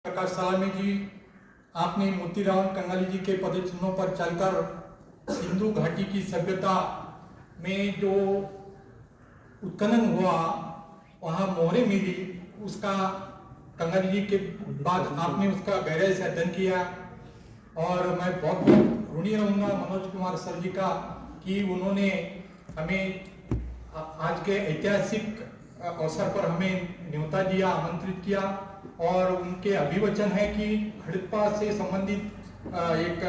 प्रकाश सलामी जी, आपने मोतीराम कंगाली जी के पदचिन्हों पर चलकर सिंधु घाटी की सभ्यता में जो उत्खनन हुआ, वहाँ मोहरें मिली, उसका कंगाली जी के बाद आपने उसका गहराई से अध्ययन किया। और मैं बहुत बहुत ऋणी रहूँगा मनोज कुमार सर जी का कि उन्होंने हमें आज के ऐतिहासिक अवसर पर हमें न्योता दिया, आमंत्रित किया। और उनके अभिवचन है कि हड़प्पा से संबंधित एक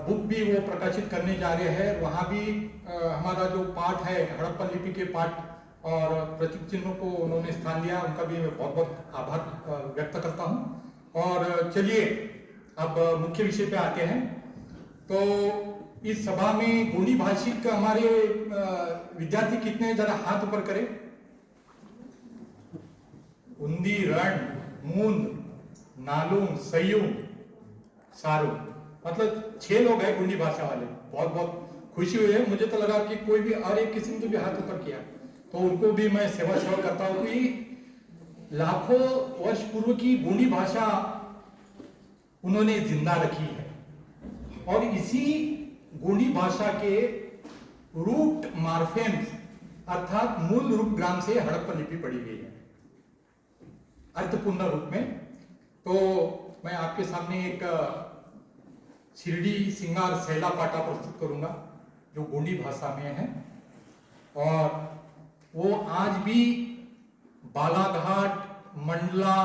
बुक भी वो प्रकाशित करने जा रहे हैं। वहाँ भी हमारा जो पाठ है, हड़प्पा लिपि के पाठ और प्रतीक चिन्हों को उन्होंने स्थान दिया, उनका भी मैं बहुत बहुत आभार व्यक्त करता हूँ। और चलिए अब मुख्य विषय पे आते हैं। तो इस सभा में गोंडी भाषिक हमारे विद्यार्थी कितने, जरा हाथ ऊपर करें। उंदी, रण, मूंद, नालूम, सयूम, सारू, मतलब 6 लोग हैं गोंडी भाषा वाले। बहुत बहुत खुशी हुई है, मुझे तो लगा कि कोई भी और एक किसी ने तो भी हाथ ऊपर किया, तो उनको भी मैं सेवा करता हूँ कि लाखों वर्ष पूर्व की गोंडी भाषा उन्होंने जिंदा रखी है। और इसी गोंडी भाषा के रूट मार्फेम्स अर्थात मूल रूप ग्राम से हड़प्पा लिपि पढ़ी गई है अर्थपूर्ण रूप में। तो मैं आपके सामने एक शिरडी सिंगार सैला पाटा प्रस्तुत करूंगा जो गोंडी भाषा में है। और वो आज भी बालाघाट, मंडला,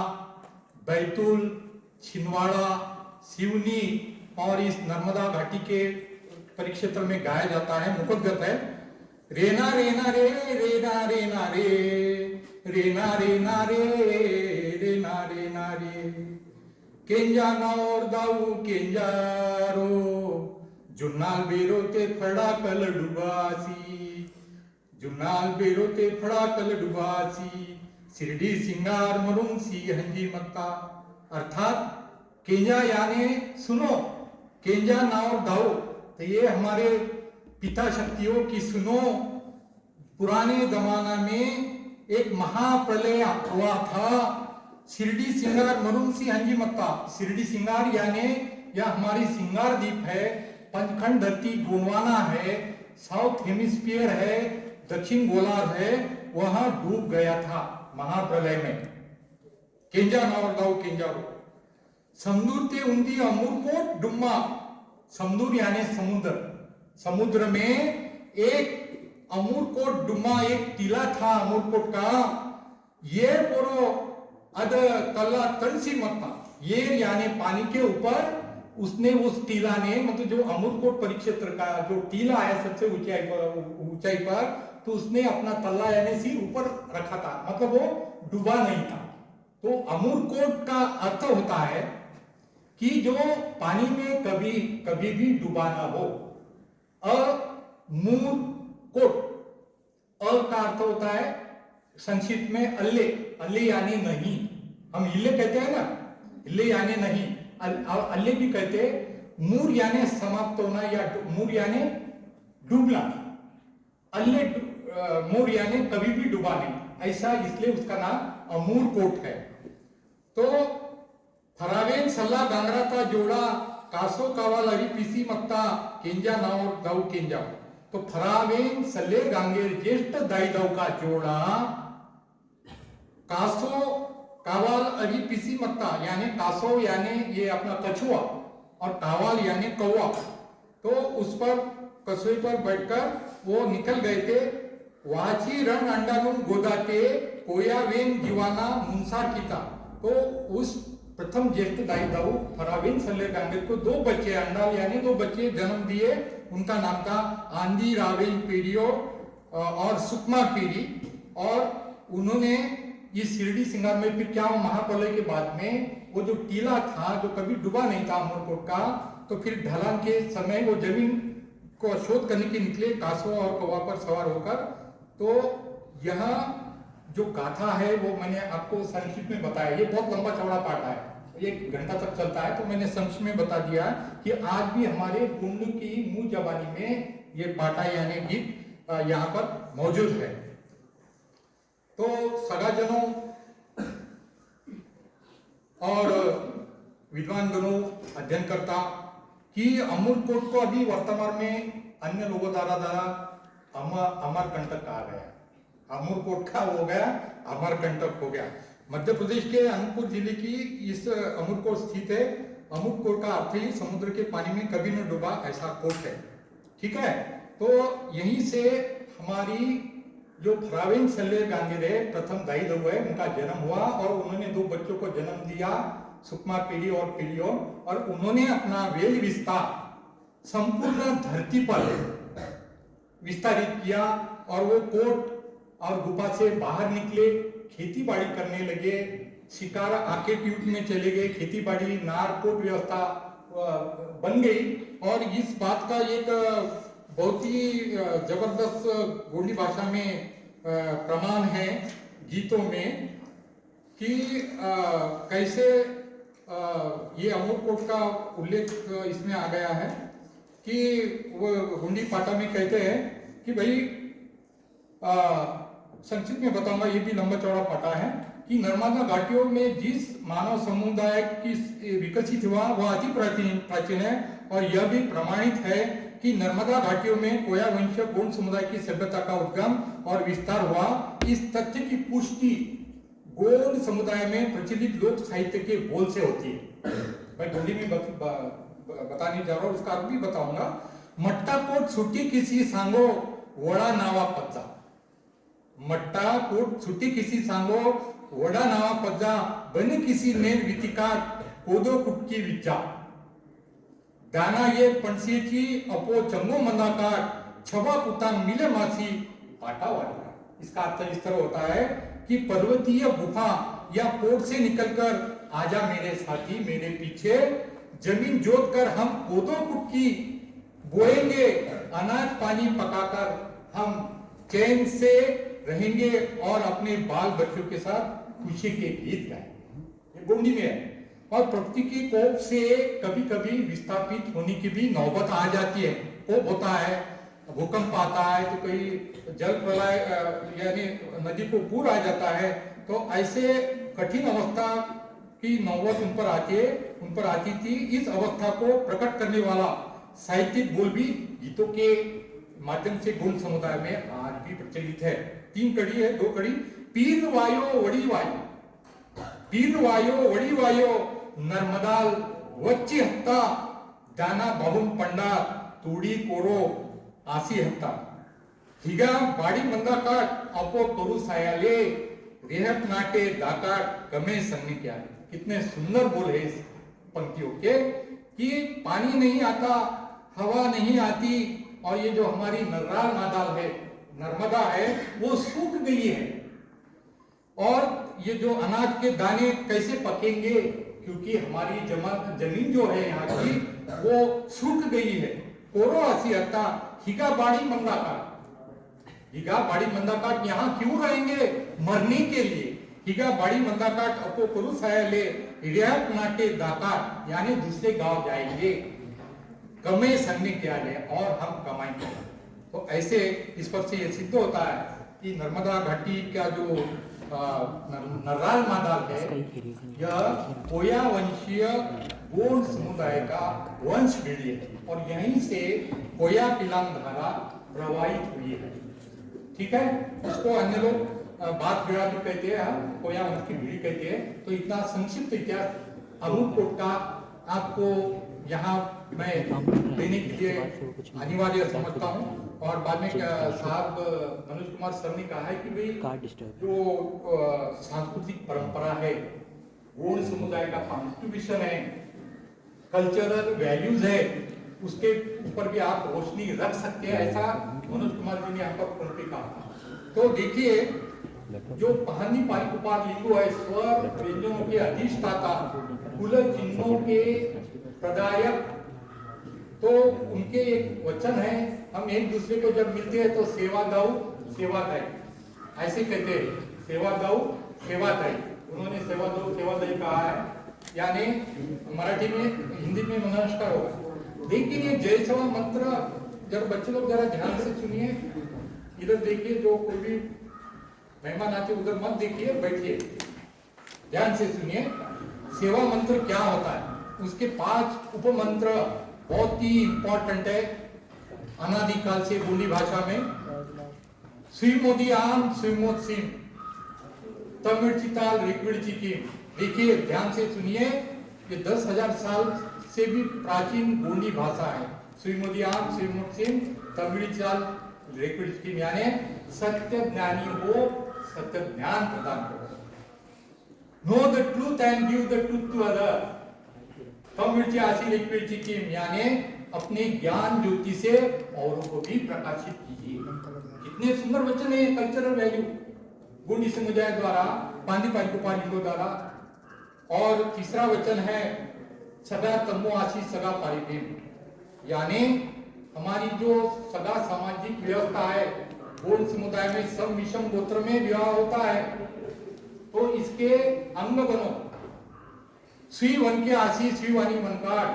बैतूल, छिंदवाड़ा, सिवनी और इस नर्मदा घाटी के परिक्षेत्र में गाया जाता है। मुखोद्गत है, रेना रेना रे, रेना रेना रे, रेना रेना रे, रेना रेना रे, केंजा नौर दाऊ केंजारो, जुन्नाल बेरो ते फड़ा कल डुबासी, जुन्नाल बेरो ते फड़ा कल डुबासी, शिरडी सिंगार मरुंग सी हंजी मत्ता। अर्थात केंजा यानी सुनो, केंजा नौर दाऊ, तो ये हमारे पिता शक्तियों की सुनो। पुराने जमाना में एक महाप्रलय हुआ था। शिरडी सिंगार मरुंसी हंजी मत्ता, शिरडी सिंगार यानी यह हमारी सिंगार द्वीप है, पंचखंड धरती गोंडवाना है, साउथ हेमिस्फीयर है, दक्षिण गोलार्ध है, वहां डूब गया था महाप्रलय में। केंजा नौर दाऊ केंजारो, समदूर ते उंदी अमूरकोट डुम्मा, समदूर यानी समुद्र, समुद्र में एक अमूरकोट डुम्मा, एक टीला था अमूरकोट का। ये पोरो अद तला तलसी मत्ता, ये यानी पानी के ऊपर उसने, उस टीला ने, मतलब जो अमूरकोट परिक्षेत्र का जो टीला है सबसे ऊंचाई पर, तो उसने अपना तल्ला यानी सिर ऊपर रखा था, मतलब वो डूबा नहीं था। तो अमूरकोट का अर्थ होता है कि जो पानी में कभी कभी भी डूबा ना हो। अमूरकोट, अ का अर्थ होता है संक्षिप्त में अल्ले, अल्ले यानी नहीं, हम इल्ले कहते हैं ना, इल्ले यानी नहीं, अल्ले भी कहते। मूर यानी समाप्त होना या मूर यानी डूबना, अल्ले मूर यानी कभी भी डूबा नहीं, ऐसा इसलिए उसका नाम अमूरकोट है। तो फरावेन सल्ला गांगराता जोड़ा, कासो कावाल अरी पीसी मत्ता, केंजा नाव दाऊ केंजा। तो फरावेन सल्ले गांगेर ज्येष्ठ दाई दाऊ का जोड़ा, कासो कावाल अरी पीसी मत्ता यानी कासो यानी ये अपना कछुआ, और कावाल यानी कौवा। तो उस पर कछुए पर बैठकर वो निकल गए थे। वाची रंग अंडानुम गोदाते, कोयावेन जीवाना मुंसार कीता। तो उस प्रथम ज्येष्ठ दाई दाऊ फरावेन सल्ले गांगेर को 2 बच्चे, अंडाल यानी 2 बच्चे जन्म दिए। उनका नाम था आंधी रावेन पीरियो और सुकमा पीरी। और उन्होंने इस शिरडी सिंगार में फिर क्या हुआ, महाप्रलय के बाद में वो जो टीला था जो कभी डूबा नहीं था अमरकोट का, तो फिर ढलान के समय वो जमीन को शोध करने के निकले कासो और कौवा पर सवार होकर। तो यहाँ जो गाथा है वो मैंने आपको संक्षिप्त में बताया, ये बहुत लंबा चौड़ा पाठ है, 1 घंटा तक चलता है, तो मैंने संक्षिप्त में बता दिया कि आज भी हमारे कुंड की मुंह जबानी में ये पाटा यानी गीत यहाँ पर मौजूद है। तो सगाजनों, और विद्वानगणों अध्ययनकर्ता कि अमरकोट को अभी वर्तमान में अन्य लोगों द्वारा अमरकंटक कहा गया। अमरकोट का हो गया अमरकंटक हो गया। मध्य प्रदेश के अनूपपुर जिले की इस अमरकोट स्थित है। अमरकोट का अर्थ ही समुद्र के पानी में कभी न डूबा ऐसा कोट है। ठीक है, तो यहीं से हमारी जो फरावेन शल्य गांधी रहे प्रथम दाई लघु है, उनका जन्म हुआ और उन्होंने 2 बच्चों को जन्म दिया, सुकमा पीढ़ी और पीढ़ियों, और उन्होंने अपना वेल विस्तार संपूर्ण धरती पर विस्तारित किया और वो कोट और गुफा से बाहर निकले, खेती बाड़ी करने लगे, शिकार आके ट्यूब में चले गए, खेती बाड़ी नारकोट व्यवस्था बन गई। और इस बात का एक बहुत ही जबरदस्त गोंडी भाषा में प्रमाण है गीतों में कि कैसे ये अमरकोट का उल्लेख इसमें आ गया है कि वो गोंडी पाटा में कहते हैं कि भाई संक्षिप्त में बताऊंगा, ये भी लंबा चौड़ा पाटा है कि नर्मदा घाटियों में जिस मानव समुदाय की विकसित हुआ वह अति प्राचीन है और यह भी प्रमाणित है कि नर्मदा घाटियों में कोया वंशीय गोंड समुदाय की सभ्यता का उद्गम और विस्तार हुआ। इस तथ्य की पुष्टि गोंड समुदाय में प्रचलित लोक साहित्य के बोल से होती है। मैं गोंडी में बताने जा रहा हूँ, उसका अर्थ भी बताऊंगा। मट्टा कोट छुट्टी किसी सांगो वड़ा नावा पज्जा, मट्टा कोट छुट्टी किसी सांगो वड़ा नावा पज्जा, बने किसी ने वितिकाट कोदो कुटकी विच्चा, दाना ये पणसीची अपो चंगो मंदाकाट, छवा पुता मिले मासी पाटा वाला। इसका अर्थ इस तरह होता है कि पर्वतीय गुफा या पोट से निकलकर आजा मेरे साथी मेरे पीछे, जमीन जोत कर हम कोदो कुटकी बोएंगे, अनाज पानी पकाकर हम चैन से रहेंगे और अपने बाल बच्चों के साथ खुशी के गीत गाएंगे। ये गोंडी में है। और प्रकृति की कोप से कभी कभी विस्थापित होने की भी नौबत आ जाती है। कोप होता है, भूकंप आता है, तो कहीं जल प्रलय यानी नदी को पूर आ जाता है, तो ऐसे कठिन अवस्था की नौबत उन पर आती थी। इस अवस्था को प्रकट करने वाला साहित्यिक बोल भी गीतों के माध्यम से गोंड समुदाय में आज भी प्रचलित है। 3 कड़ी है, 2 कड़ी। पीर वायो वड़ी वायो, पीर वायो वड़ी वायो, नर्मदाल वच्ची हत्ता, दाना बहुम पंडा तूड़ी कोरो आसी हत्ता, हिगा बाड़ी मंदाकाट अपो तोरु सायाले, रेहत नाटे दाकाट कमे संग क्या। कितने सुंदर बोल है इस पंक्तियों के कि पानी नहीं आता, हवा नहीं आती, और ये जो हमारी नर्राल नादाल है, नर्मदा है, वो सूख गई है। और ये जो अनाज के दाने कैसे पकेंगे, क्योंकि हमारी जमीन जो है यहाँ की वो सूख गई है। कोरो आसी हत्ता, हिगा बाड़ी मंदाकाट, हिगा बाड़ी मंदाकाट यहाँ क्यों रहेंगे? मरने के लिए। हिगा बाड़ी मंदाकाट अपो कोरु सायाले, रियात नाटे दाकाट, यानी दूसरे गांव जाएंगे, कमे संगने क्या ले, और हम कमाएंगे। तो ऐसे इस पर से ये सिद्ध होता है कि नर्मदा घाटी का जो नर्राल मादाल है, यह कोया वंशीय गोंड समुदाय का वंश पीढ़ी है और यहीं से कोया पिलांग धारा प्रवाहित हुई है। ठीक है, इसको अन्य लोग बात बिड़ा भी कहते हैं, कोया वंश की पीढ़ी कहते हैं। तो इतना संक्षिप्त इतिहास अमरकोट का आपको यहाँ मैं देने के लिए अनिवार्य समझता हूँ। और बाद में साहब मनोज कुमार सर ने कहा है कि भाई जो सांस्कृतिक परंपरा है, गोंड समुदाय का कॉन्स्टिट्यूशन है, कल्चरल वैल्यूज है, उसके ऊपर भी आप रोशनी रख सकते हैं, ऐसा मनोज कुमार जी ने यहाँ पर उन पे कहा। तो देखिए, जो पहानी पारिकुपार लिंगो है, स्वर व्यंजनों के अधिष्ठाता, कुल चिन्हों के प्रदायक, तो उनके एक वचन है, हम एक दूसरे को जब मिलते हैं तो सेवा दाऊ सेवा दाई, ऐसे कहते हैं, सेवा दाऊ सेवा दाई। उन्होंने सेवा दाऊ सेवा दाई कहा है, यानी मराठी में, हिंदी में नमस्कार होगा। लेकिन ये जय सेवा मंत्र जब बच्चे लोग जरा ध्यान से सुनिए, इधर देखिए, जो कोई भी मेहमान आते उधर मत देखिए, बैठिए, ध्यान से सुनिए। सेवा मंत्र क्या होता है, उसके 5 उपमंत्र बहुत ही इंपॉर्टेंट है अनादिकाल से गोंडी भाषा में। श्रीमोदियाम श्रीमोद सिंह तमिल चिताल ऋग्वेद जी की। देखिए ध्यान से सुनिए, ये 10,000 साल से भी प्राचीन गोंडी भाषा है। श्रीमोदियाम श्रीमोद सिंह तमिल चिताल ऋग्वेद की, यानी सत्य ज्ञानी हो, सत्य ज्ञान प्रदान करो। Know the truth and give the truth to other। Tamil आशी ऋग्वेद जी की, यानी अपने ज्ञान ज्योति से औरों को भी प्रकाशित कीजिए। कितने सुंदर वचन है, कल्चरल वैल्यू गोंडी समुदाय द्वारा, पांदी पारिकोपालिकों द्वारा। और तीसरा वचन है सदा तमो आशी सगा पारिप्रेम, यानी हमारी जो सदा सामाजिक व्यवस्था है, गोंड समुदाय में सम विषम गोत्र में विवाह होता है, तो इसके अंग बनो। स्वी वन के आशी स्वीवाणी वनकार,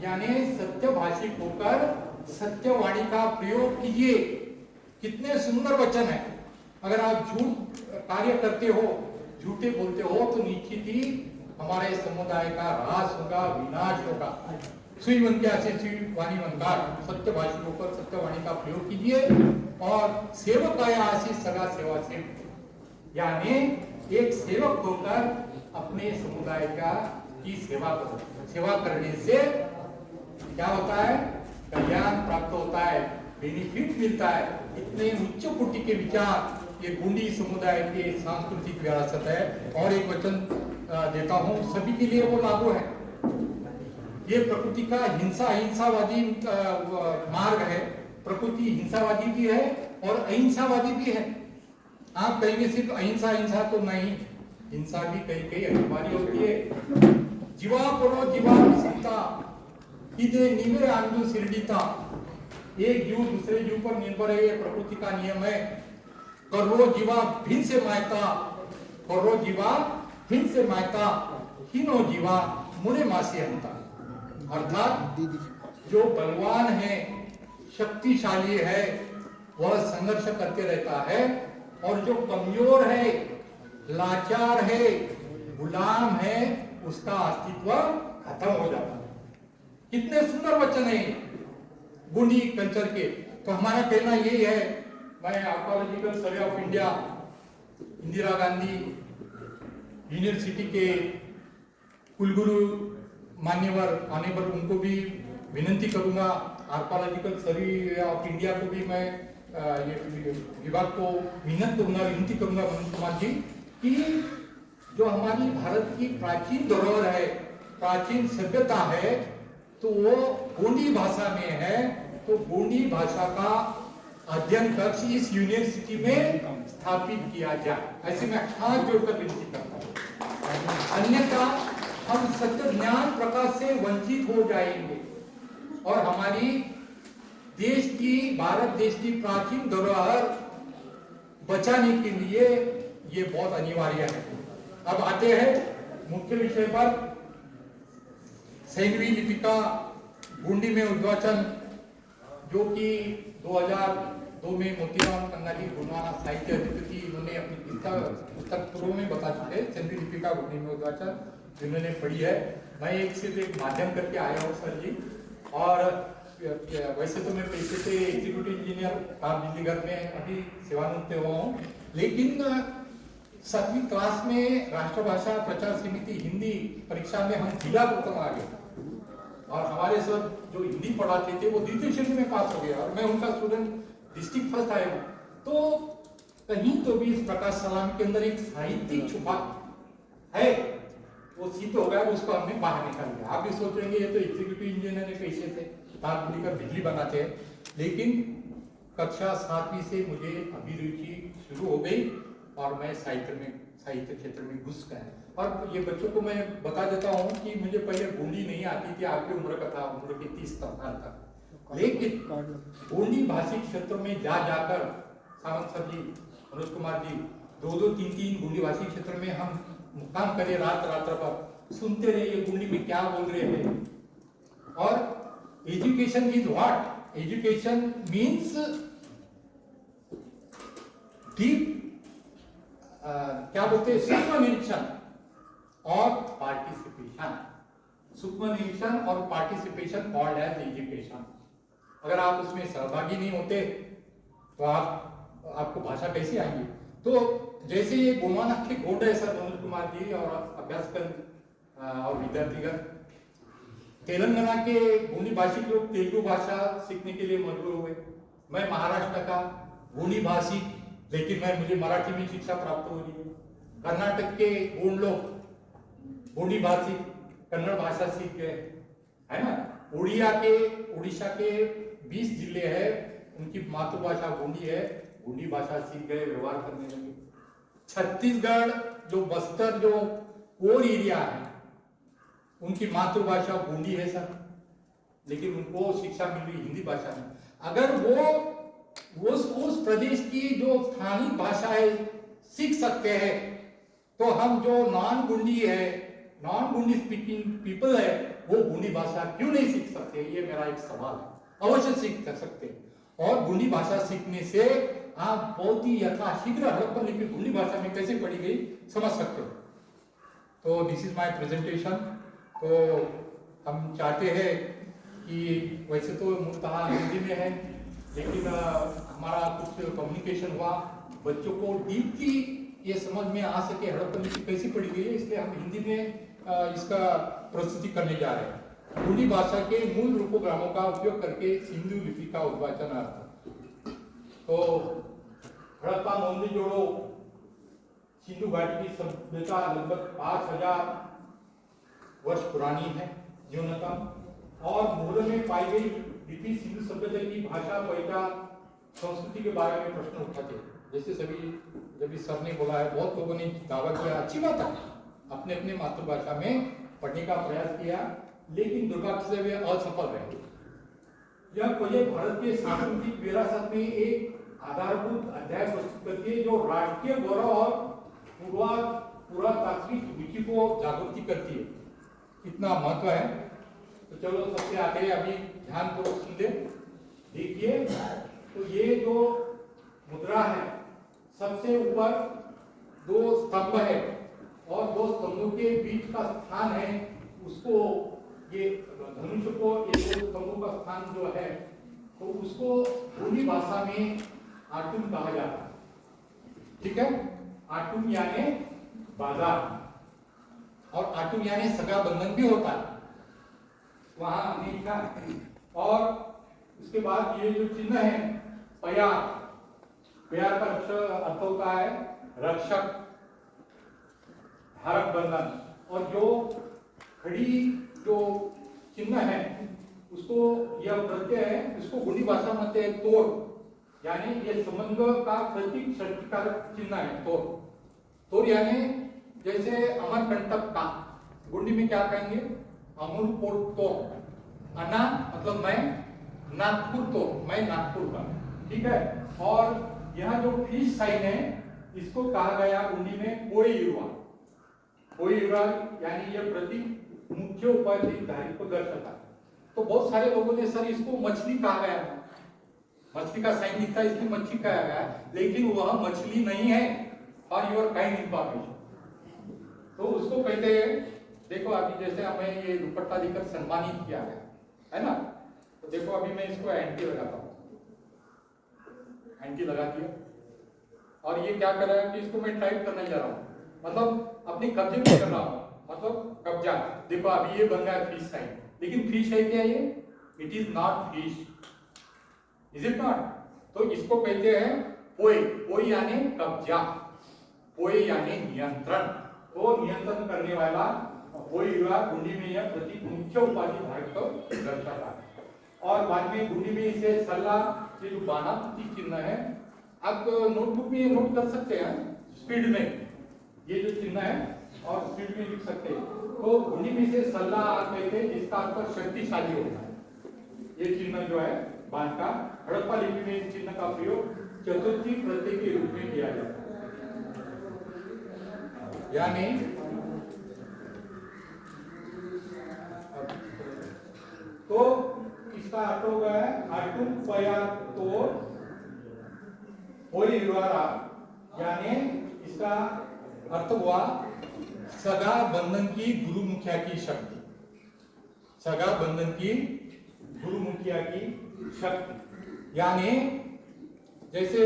यानी सत्यभाषिक होकर सत्यवाणी का प्रयोग कीजिए। कितने सुंदर वचन है। अगर आप झूठ कार्य करते हो, झूठे बोलते हो, तो निश्चित ही हमारे समुदाय का ह्रास होगा, विनाश होगा। स्वीवन के आशी स्वीवाणी वनकार, सत्यभाषिक होकर सत्यवाणी का प्रयोग कीजिए। और सेवक का आशी सगा सेवा से, यानी एक सेवक होकर अपने समुदाय का की सेवा करो। सेवा करने से क्या होता है, कल्याण प्राप्त होता है, बेनिफिट मिलता है। इतने उच्च कोटि के विचार ये गोंडी समुदाय के सांस्कृतिक विरासत है। और एक वचन देता हूं, सभी के लिए वो लागू है। ये प्रकृति का हिंसावादी मार्ग है। प्रकृति हिंसावादी भी है और अहिंसावादी भी है। आप कहेंगे सिर्फ अहिंसा, हिंसा तो नहीं, हिंसा भी कई कई अनिवार्य होती है। जीवा परो जीवा सीता इदे निवे आंदू सिरडीता, एक जीव दूसरे जीव पर निर्भर है, ये प्रकृति का नियम है। करो जीवा भिन्न से मायता, करो जीवा भिन्न से मायता, हीनो जीवा मुने मासी हंता। अर्थात जो बलवान है, शक्तिशाली है, वह संघर्ष करते रहता है, और जो कमजोर है, लाचार है, गुलाम है, उसका अस्तित्व खत्म हो जाता है। कितने सुंदर वचन है गोंडी कल्चर के। तो हमारा कहना यही है, मैं archaeological survey of India, Indira Gandhi university के कुलगुरु मान्यवर आनेवर, उनको भी विनंती करूंगा, आर्कोलॉजिकल सर्वे ऑफ इंडिया को भी मैं ये विभाग को विनती करूंगा मनोज कुमार जी, कि जो हमारी भारत की प्राचीन धरोहर है, प्राचीन सभ्यता है, तो वो गोंडी भाषा में है। तो गोंडी भाषा का अध्ययन कक्ष इस यूनिवर्सिटी में स्थापित किया जाए, ऐसे मैं हाथ जोड़कर विनती करता हूँ। अन्यथा हम सत्य ज्ञान प्रकाश से वंचित हो जाएंगे, और हमारी देश की, भारत देश की प्राचीन धरोहर बचाने के लिए ये बहुत अनिवार्य है। अब आते हैं मुख्य विषय पर। सैंधवी लिपिका गोंडी में उद्वाचन, जो कि 2002 में मोतीराम कन्नाजी गोंडवाना साहित्य अधिपति, इन्होंने अपनी पुस्तक पूर्व में बता चुके हैं। सैंधवी लिपिका गोंडी में उद्वाचन जिन्होंने पढ़ी है, मैं एक सिर्फ एक माध्यम करके आया हूँ सर जी। और वैसे तो मैं पेशे से एग्जीक्यूटिव इंजीनियर काम बिजली घर में अभी सेवानिवृत्त हुआ हूँ, लेकिन 7वीं क्लास में राष्ट्रभाषा प्रचार समिति हिंदी परीक्षा में हम जिला प्रथम आ गए, और हमारे सर जो हिंदी पढ़ाते थे वो द्वितीय श्रेणी में पास हो गया, और मैं उनका स्टूडेंट डिस्ट्रिक्ट फर्स्ट आया हूँ। तो कहीं तो भी इस प्रकाश सलामी के अंदर एक साहित्यिक छुपा है, वो सिद्ध हो गया, उसको हमने बाहर निकाल दिया। आप भी सोच रहे ये तो एग्जीक्यूटिव इंजीनियर ने पेशे से तार लेकर बिजली बनाते हैं, लेकिन कक्षा 7वीं से मुझे अभिरुचि शुरू हो गई, और मैं साहित्य क्षेत्र में घुस गया। और ये बच्चों को मैं बता देता हूँ कि मुझे पहले गोंडी नहीं आती थी, आपकी उम्र का था, उम्र के 30 साल तक, लेकिन गोंडी भाषिक क्षेत्र में जाकर सावंत सर जी, मनोज कुमार जी, 2-2, 3-3 गोंडी भाषिक क्षेत्र में हम मुकाम करे, रात भर सुनते रहे ये गोंडी में क्या बोल रहे हैं। और education is what? Education means deep, क्या बोलते हैं, सूक्ष्म निरीक्षण। और पार्टिसिपेशन, सूक्ष्म निरीक्षण और पार्टिसिपेशन कॉल्ड एज एजुकेशन। अगर आप उसमें सहभागी नहीं होते तो आपको भाषा कैसे आएंगी। तो जैसे ये गोमानक के गोड है सर मनोज कुमार जी और अभ्यासक्रम और विद्यार्थीगण, तेलंगाना के गोंडी भाषिक लोग तेलुगु भाषा सीखने के लिए मजबूर हुए। मैं महाराष्ट्र का गोंडी भाषी, लेकिन मुझे मराठी में शिक्षा प्राप्त हो रही है। कर्नाटक के गोंड लोग गोंडी भाषी कन्नड़ भाषा सीख गए, है ना। उड़ीसा के 20 जिले हैं, उनकी मातृभाषा गोंडी है, गोंडी भाषा सीख गए, व्यवहार करने लगे। छत्तीसगढ़ जो बस्तर जो कोर एरिया है, उनकी मातृभाषा गोंडी है सर, लेकिन उनको शिक्षा मिल रही हिंदी भाषा में। अगर वो उस प्रदेश की जो स्थानीय भाषाएं सीख सकते हैं, तो हम जो नॉन गोंडी स्पीकिंग पीपल है, वो गोंडी भाषा क्यों नहीं सीख सकते? ये मेरा एक सवाल है। अवश्य सीख सकते हैं। और गोंडी भाषा सीखने से आप बहुत ही यथाशीघ्र हड़प्पन लिपि गोंडी भाषा में कैसे पढ़ी गई समझ सकते हो। तो दिस इज माय प्रेजेंटेशन। तो हम चाहते हैं कि वैसे तो मूलतः हिंदी में है, लेकिन हमारा कुछ कम्युनिकेशन हुआ, बच्चों को डीपली ये समझ में आ सके हड़प्पन लिपि कैसी पढ़ी गई है, इसलिए हम हिंदी में इसका प्रस्तुति करने जा रहे हैं। गोंडी भाषा के मूल रूपोग्रामों का उपयोग करके सिंधु लिपि का उद्वाचन अर्थ। तो हड़प्पा मोहनजोदड़ो सिंधु घाटी की सभ्यता लगभग 5000 वर्ष पुरानी है न्यूनतम, और मोहरे में पाई गई लिपि सिंधु सभ्यता की भाषा, पहचान, संस्कृति के बारे में प्रश्न उठाते हैं। जैसे जब सर ने बोला है, बहुत लोगों ने दावा किया, अच्छी बात है, अपने अपने मातृभाषा में पढ़ने का प्रयास किया, लेकिन दुर्भाग्य से वे असफल रहे। यह पहले भारत के सांस्कृतिक विरासत में एक आधारभूत अध्याय प्रस्तुत करती है, जो राष्ट्रीय गौरव और पुरातात्विक रुचि को जागृति करती है। कितना महत्व है। तो चलो सबसे आगे अभी ध्यान पूर्वक सुन ले। देखिए, तो ये जो मुद्रा है, सबसे ऊपर 2 स्तंभ है, और 2 स्तंभों के बीच का स्थान है, उसको ये धनुष को, ये 2 स्तंभों का स्थान जो है, तो उसको गोंडी भाषा में आटुम कहा जाता है। ठीक है, आटुम यानी बाजार, और आटुम यानी सगा बंधन भी होता है, वहां हमने लिखा। और उसके बाद ये जो चिन्ह है प्यार, प्यार का अर्थ होता है रक्षक, धारक बंधन। और जो खड़ी जो चिन्ह है, उसको यह प्रत्यय है, इसको गोंडी भाषा में कहते हैं तोड़, यानी ये संबंध का प्रतीक शक्तिकारक चिन्ह है तोड़। तोड़ यानी जैसे अमरकंटक का गोंडी में क्या कहेंगे, अमूल पोट तो, अना मतलब मैं, नागपुर तो मैं नागपुर का। ठीक है, और यह जो फिश साइन है, इसको कहा गया गोंडी में कोई युवा, कोई युवा, यानी यह प्रतीक मुख्य उपाधि धारी को दर्शाता है। तो बहुत सारे लोगों ने सर इसको मछली कहा गया था, मछली का साइन दिखता है, इसलिए मछली कहा गया, लेकिन वह मछली नहीं है। फॉर योर काइंड इंफॉर्मेशन, तो उसको कहते हैं, देखो अभी जैसे हमें ये दुपट्टा देकर सम्मानित किया गया है ना, तो देखो अभी मैं इसको एंटी लगाता हूँ, एंटी लगा दिया, और ये क्या कर रहा है कि इसको मैं टाइप करने जा रहा हूँ, मतलब अपने कब्जे में कर रहा हूँ, मतलब कब्जा। देखो अभी ये बन गया फिश साइन, लेकिन फिश है क्या ये? It is not fish, is it not? तो इसको कहते हैं पोई, पोई यानी कब्जा, पोई यानी नियंत्रण। तो नियंत्रण करने वाला पोई युवा गोंडी में यह प्रतीक मुख्य उपाधि धारक को दर्शाता है। और बाद में गोंडी में इसे सल्ला, ये जो बाना प्रतीक चिन्ह है, आप नोटबुक में नोट कर सकते हैं स्पीड में, ये जो चिन्ह है, और स्पीड में लिख सकते हैं। तो गोंडी में इसे सल्ला कहते हैं, जिसका अर्थ शक्तिशाली होता है। ये चिन्ह जो है बाण का, हड़प्पा लिपि में इस चिन्ह का प्रयोग चतुर्थी प्रत्यय के रूप में किया जाता है, यानी तो इसका अर्थ हो गया है आटुम पया तोड़ होई युवारा, यानी इसका अर्थ हुआ सगा बंधन की गुरु मुखिया की शक्ति, सगा बंधन की गुरु मुखिया की शक्ति। यानी जैसे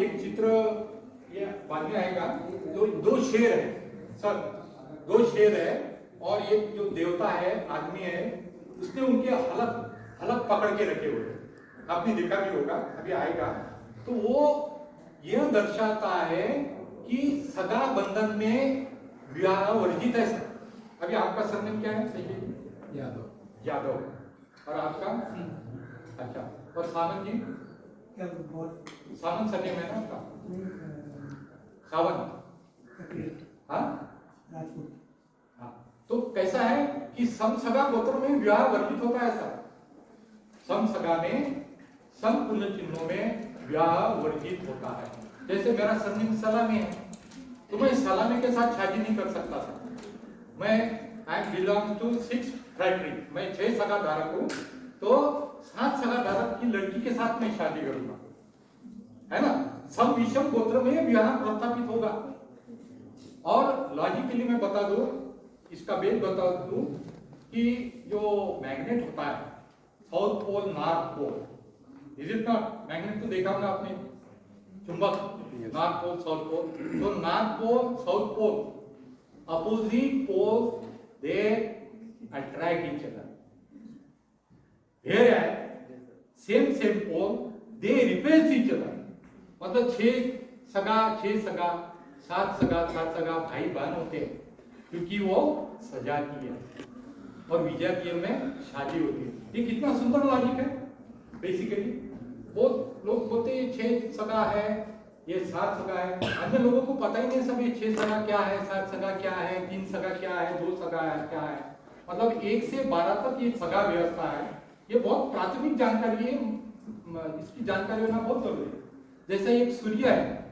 एक चित्र ये बाद में आएगा, तो दो शेर है सर, दो शेर है और एक जो देवता है आदमी है उसने उनके हलक हलक पकड़ के रखे हुए, आपने देखा भी होगा, अभी आएगा। तो वो यह दर्शाता है कि सगा बंधन में विवाह वर्जित है। अभी आपका सरनेम क्या है? सही है, यादव। यादव। और आपका? अच्छा। और सावंत जी? सावंत सरनेम है ना आपका? सावंत। हाँ, हाँ। तो कैसा है कि समसगा गोत्र में विवाह वर्जित होता है सर, समसगा में समपुण्य चिन्हों में विवाह वर्जित होता है। जैसे मेरा सरनेम सलामी है, तो मैं सलामी के साथ शादी नहीं कर सकता था। मैं आई बिलोंग टू 6 फैक्ट्री, मैं 6 सगा धारक हूं, तो 7 सगा धारक की लड़की के साथ मैं शादी करूंगा, है ना। सम विषम गोत्र में विवाह प्रस्थापित होगा। और लॉजिकली मैं बता दूं, इसका वेद बता दूं कि जो मैग्नेट होता है south pole north pole, is it not? Magnet तो देखा होगा आपने, चुंबक, नॉर्थ पोल साउथ पोल। तो north pole south pole opposite pole they attract each other, here same pole they repels each other. मतलब 6 सगा 7 सगा भाई बहन होते हैं, क्योंकि वो सजातीय है और विजातीय में शादी होती है। ये कितना सुंदर लॉजिक है। बेसिकली वो लोग बोलते हैं 6 सगा है, ये 7 सगा है, अन्य लोगों को पता ही नहीं सब ये 6 सगा क्या है, 7 सगा क्या है, 3 सगा क्या है, 2 सगा है क्या है। मतलब 1 से 12 तक ये सगा व्यवस्था है। ये बहुत प्राथमिक जानकारी है, इसकी जानकारी होना बहुत जरूरी है। जैसे एक सूर्य है,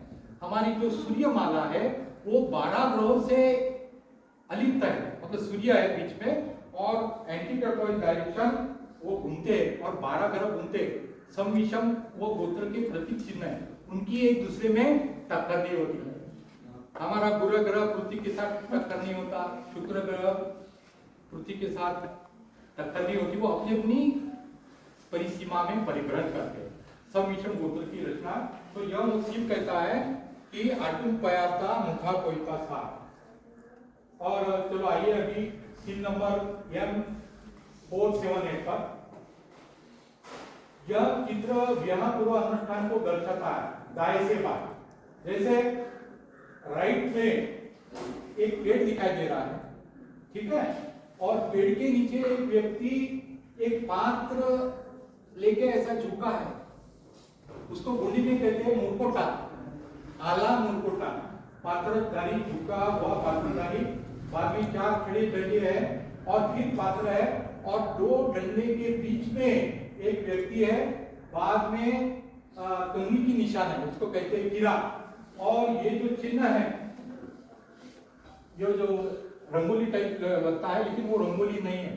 हमारी जो सूर्य माला है वो 12 ग्रहों से अलिप्त है, मतलब सूर्य है बीच में और एंटी क्लॉकवाइज डायरेक्शन वो घूमते हैं और 12 ग्रह घूमते हैं। सम विषम वो गोत्र के प्रतीक चिन्ह है, उनकी एक दूसरे में टक्कर नहीं होती है। हमारा गुरु ग्रह पृथ्वी के साथ टक्कर नहीं होता, शुक्र ग्रह पृथ्वी के साथ टक्कर नहीं होती, वो अपनी अपनी परिसीमा में परिभ्रमण करते हैं। सम विषम गोत्र की रचना। तो यह शिव कहता है कि आटुम पयाता मुखा कोयता सा। और चलो आइए अभी सीन नंबर M478 पर। यह चित्र विवाह पूर्व अनुष्ठान को दर्शाता है दाएं से बाएं। जैसे राइट में एक पेड़ दिखाई दे रहा है, ठीक है, और पेड़ के नीचे एक व्यक्ति एक पात्र लेके ऐसा झुका है, उसको गोंडी में कहते हैं मुरकोटा, आला मुरकोटा। पात्रधारी झुका हुआ पात्रधारी, बाद में 4 खड़े डंडे है और फिर पात्र है और 2 डंडे के बीच में एक व्यक्ति है, बाद में कंघी की निशान है, उसको कहते हैं कीरा। और ये जो चिन्ह है, ये जो रंगोली टाइप लगता है, लेकिन वो रंगोली नहीं है,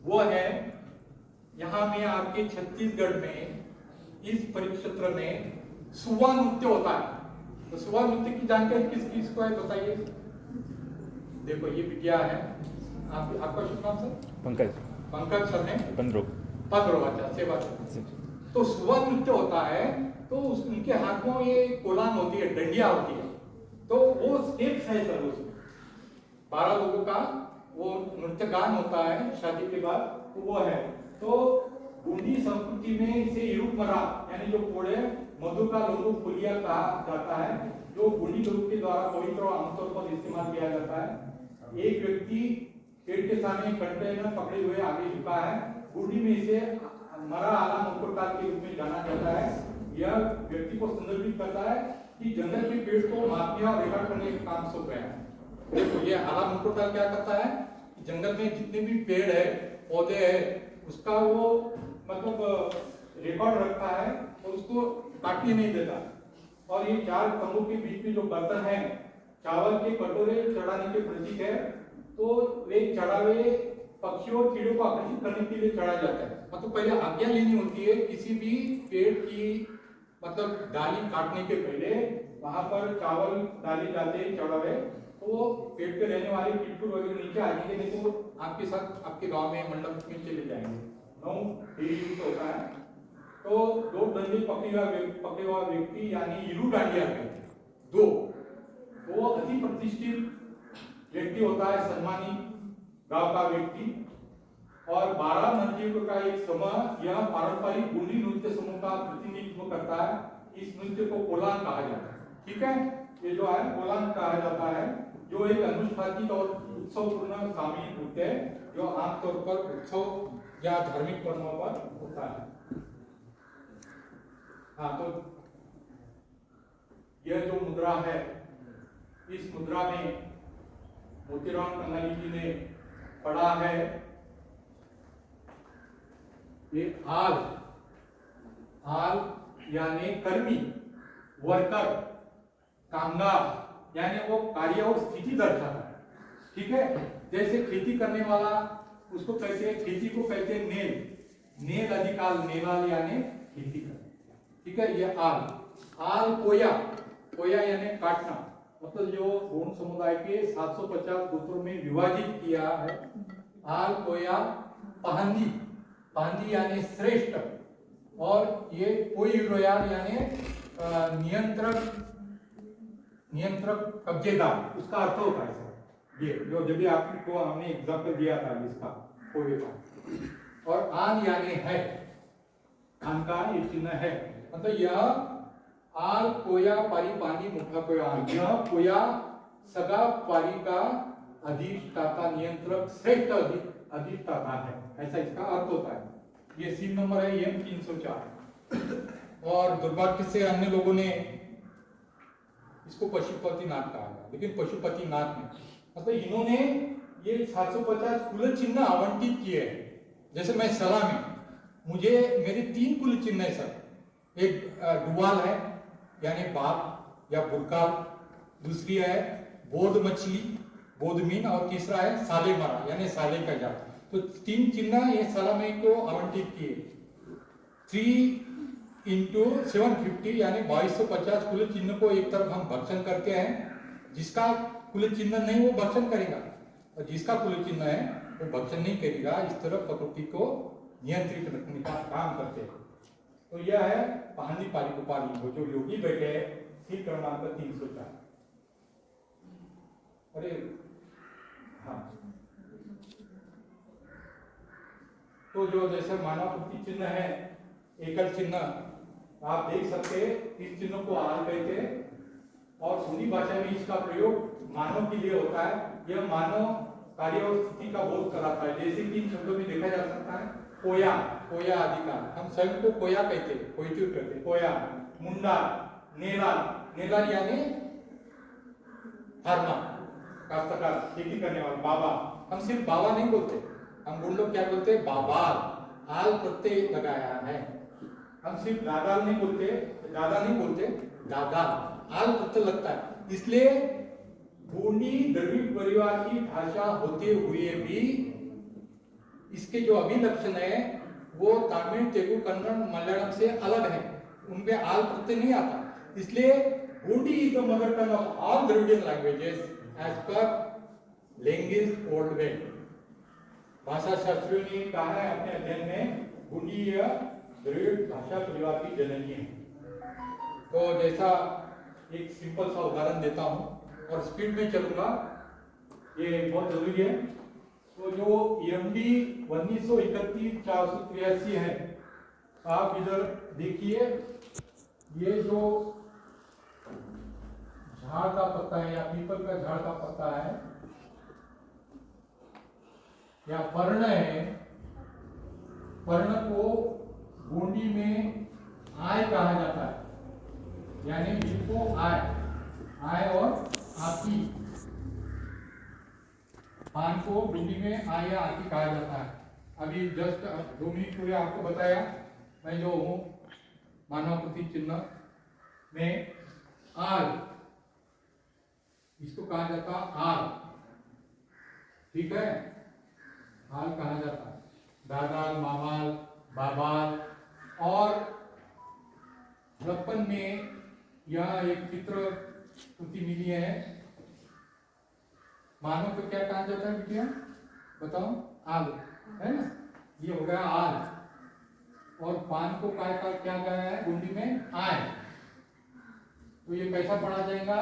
वो है यहाँ में आपके छत्तीसगढ़ में इस परिक्षेत्र में सुवा नृत्य होता है। तो सुवा नृत्य की जानकारी किस किस को है बताइए। देखो ये विद्या है, आपका शुभ नाम सर? पंकज सर ने पंद्रो। अच्छा, सेवा सर। तो सुवा नृत्य होता है, तो उनके हाथों ये कोलान होती है, डंडिया होती है, तो वो स्टेप्स है सर, उसमें 12 लोगों का वो नृत्य गान होता है शादी के बाद, तो वो है। तो गोंडी संस्कृति में इसे इरुपमरा यानी जो कोड़े मधु का लोगो फुलिया कहा जाता है, जो गोंडी लोगों के द्वारा पवित्र और आमतौर पर इस्तेमाल किया जाता है। एक व्यक्ति पेड़ के सामने कंटेनर पकड़े हुए आगे झुका है, गोंडी में इसे मरा आला मुकुटाल के रूप में जाना जाता है। यह व्यक्ति को संदर्भित करता है कि जंगल के पेड़ को मापने और रिकॉर्ड करने का काम सौंप गया है। देखो ये आला मुकुटाल क्या करता है कि जंगल में जितने भी पेड़ है पौधे है उसका वो मतलब रिकॉर्ड रखता है और उसको काटने नहीं देता। और ये 4 स्तंभों के बीच में जो बर्तन है, चावल के कटोरे चढ़ाने के प्रतीक है, तो वे चढ़ावे पक्षियों और कीड़ों को आकर्षित करने के लिए चढ़ाया जाता है। मतलब पहले आज्ञा लेनी होती है किसी भी पेड़ की, मतलब डाली काटने के पहले वहां पर चावल डाले जाते हैं चढ़ावे, तो पेट पे रहने वाले कीटकुट वगैरह नीचे आ जाएंगे, नहीं तो आपके साथ आपके गांव में मंडप में चले जाएंगे। 9 डेली यूज होता है। तो 2 डंडे पकड़े हुआ व्यक्ति यानी इरू डांडिया कहते हैं, 2 वो अति प्रतिष्ठित व्यक्ति होता है, सम्मानित गांव का व्यक्ति। और 12 मंदिरों का एक समूह यह पारंपरिक गोंडी नृत्य समूह का प्रतिनिधित्व करता है। इस नृत्य को कोलान कहा जाता है। ठीक है, ये जो है कोलान कहा जाता है, जो एक अनुष्ठानिक और उत्सवपूर्ण शामिल होते हैं, जो आमतौर पर उत्सव या धार्मिक पर्वों पर होता है। हाँ, तो यह जो मुद्रा है, इस मुद्रा में मोतीराम कंगाली जी ने पढ़ा है, ये आल यानी कर्मी, वर्कर, कामगार, यानी वो कार्य और स्थिति दर्शाता है। ठीक है, जैसे खेती करने वाला उसको कहते हैं, खेती को कहते हैं नेल अधिकाल, नेवाल यानी खेती करना। ठीक है, ये आल कोया यानी काटना, मतलब जो गोंड समुदाय के 750 गोत्रों में विभाजित किया है। आल कोया पांदी यानी श्रेष्ठ, और ये कोई रोयाल यानी नियंत्रक कब्जेदार, उसका अर्थ होता है सर। ये जो जब भी आपको हमने एग्जाम्पल दिया था इसका कोई का। और आन यानी है, आन का ये चिन्ह है, मतलब यह आल कोया पारी पानी मुठा कोया आन, यह कोया सगा पारी का अधिष्ठाता, नियंत्रक, श्रेष्ठ अधिष्ठाता है, ऐसा इसका अर्थ होता है। ये सीन नंबर है एम 304। और दुर्भाग्य से अन्य लोगों ने इसको पशुपतिनाथ कहा, लेकिन पशुपतिनाथ ने, मतलब इन्होंने ये 750 कुल चिन्ह आवंटित किए हैं। जैसे मैं सलाह में, मुझे मेरे 3 कुल चिन्ह है सर। एक डुवाल है यानी बाघ या बुरकाल, दूसरी है बोध मछली, बोध मीन, और तीसरा है साले मरा यानी साले का जात। तो 3 चिन्ह ये सलामी को आवंटित किए। 3 इंटू 750 यानी 2250 कुल चिन्ह को एक तरफ हम भक्षण करते हैं, जिसका कुल चिन्ह नहीं वो भक्षण करेगा, और जिसका कुल चिन्ह है वो भक्षण नहीं करेगा। इस तरह प्रकृति को नियंत्रित रखने का काम करते हैं। तो यह है पहाड़ी पाली वो जो योगी बैठे हैं, सीट क्रमांक 304। अरे हाँ, तो जो जैसे मानव चिन्ह है, एकल चिन्ह, आप देख सकते हैं, इस चिन्ह को आल कहते हैं, और हिंदी भाषा में इसका प्रयोग मानव के लिए होता है। यह मानव कार्य और स्थिति का बोध कराता है। जैसे कि इन शब्दों में देखा जा सकता है, कोया अधिकार, हम स्वयं को कोया कहते हैं, कोयतुर कहते हैं, कोया, मुंडा, नेलाल यानी फार्मर, काश्तकार, खेती करने वाला, बाबा, हम सिर्फ बाबा नहीं बोलते, हम गुंडो क्या बोलते हैं, बाबाल, आल प्रत्यय लगाया है। हम सिर्फ दादाल नहीं बोलते, दादा, आल प्रत्यय लगता है। इसलिए गोंडी द्रविड़ परिवार की भाषा होते हुए भी इसके जो अभिलक्षण है वो तमिल, तेलुगु, कन्नड़, मलयालम से अलग है, उनपे आल प्रत्यय नहीं आता। इसलिए Gondi is the mother tongue of all Dravidian languages as per language old way. भाषा शास्त्रियों ने कहा है अपने अध्ययन में, गोंडी द्रविड़ भाषा परिवार की जननी है। तो जैसा एक सिंपल सा उदाहरण देता हूँ और स्पीड में चलूंगा, ये बहुत जरूरी है। तो जो EMD 1931 483 है, आप इधर देखिए, ये जो झाड़ का पत्ता है या पीपल का झाड़ का पत्ता है या पर्ण है, पर्ण को गोंडी में आय कहा जाता है, यानी जिसको आय और आती, पान को गोंडी में आय या आती कहा जाता है। अभी जस्ट 2 मिनट पूरे आपको बताया, मैं जो हूँ मानव प्रति चिन्ह में आल, इसको कहा जाता आल, ठीक है, आल कहा जाता है, दादाल, मामाल, बाबाल। और हड़प्पन में यह एक चित्र कृति मिली है। मानव को क्या कहा जाता है बिटिया, बताओ? आल, है ना? ये हो गया आल, और पान को क्या गया है गुंडी में? आय। तो ये कैसा पढ़ा जाएगा?